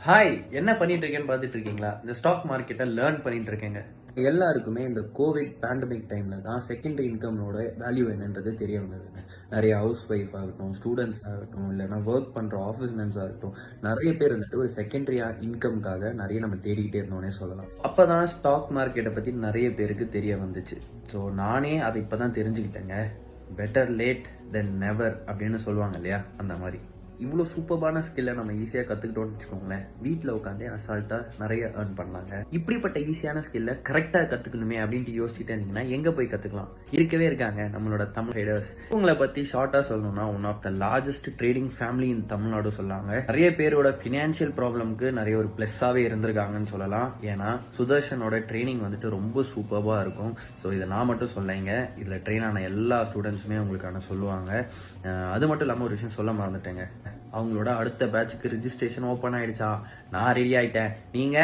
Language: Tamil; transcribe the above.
ஹாய், என்ன பண்ணிட்டு இருக்கேன்னு பார்த்துட்டு இருக்கீங்களா? இந்த ஸ்டாக் மார்க்கெட்டை லேர்ன் பண்ணிட்டு இருக்கேங்க. எல்லாருக்குமே இந்த கோவிட் பேண்டமிக் டைம்ல தான் செகண்டரி இன்கமோட வேல்யூ என்னன்றது தெரிய வந்ததுங்க. நிறைய ஹவுஸ் ஒய்ஃப் ஆகட்டும், ஸ்டூடெண்ட்ஸ் ஆகட்டும், இல்லைன்னா ஒர்க் பண்ற ஆஃபீஸ் மேன்ஸ் ஆகட்டும், நிறைய பேர் வந்துட்டு ஒரு செகண்டரி இன்கம்காக நிறைய நம்ம தேடிக்கிட்டே இருந்தோம்னே சொல்லலாம். அப்பதான் ஸ்டாக் மார்க்கெட்டை பத்தி நிறைய பேருக்கு தெரிய வந்துச்சு. ஸோ நானே அதை இப்பதான் தெரிஞ்சுக்கிட்டேங்க. பெட்டர் லேட் தென் நெவர் அப்படின்னு சொல்லுவாங்க இல்லையா, அந்த மாதிரி. இவ்வளோ சூப்பர்பான ஸ்கில்லை நம்ம ஈஸியாக கற்றுக்கிட்டோம்னு வச்சுக்கோங்களேன், வீட்டில் உட்காந்தே அசால்ட்டாக நிறைய ஏர்ன் பண்ணலாங்க. இப்படிப்பட்ட ஈஸியான ஸ்கில்லை கரெக்டாக கற்றுக்கணுமே அப்படின்ட்டு யோசிச்சுட்டே இருந்தீங்கன்னா எங்கே போய் கற்றுக்கலாம்? இருக்கவே இருக்காங்க நம்மளோட தமிழ் ட்ரேடர்ஸ். இவங்களை பற்றி ஷார்ட்டாக சொல்லணும்னா, one of the largest trading family in Tamil Nadu சொல்லாங்க. நிறைய பேரோட ஃபினான்ஷியல் ப்ராப்ளம்க்கு நிறைய ஒரு ப்ளஸ்ஸாகவே இருந்திருக்காங்கன்னு சொல்லலாம். ஏன்னா சுதர்ஷனோட ட்ரைனிங் வந்துட்டு ரொம்ப சூப்பராக இருக்கும். ஸோ இதை நான் மட்டும் சொல்லைங்க, இதில் ட்ரெயின் ஆன எல்லா ஸ்டூடெண்ட்ஸுமே உங்களுக்கான சொல்லுவாங்க. அது மட்டும் இல்லாமல் ஒரு விஷயம் சொல்ல மறந்துட்டேங்க, அவங்களோட அடுத்த பேட்சுக்கு ரிஜிஸ்ட்ரேஷன் ஓப்பன் ஆயிடுச்சா? நான் ரெடி ஆயிட்டேன். நீங்க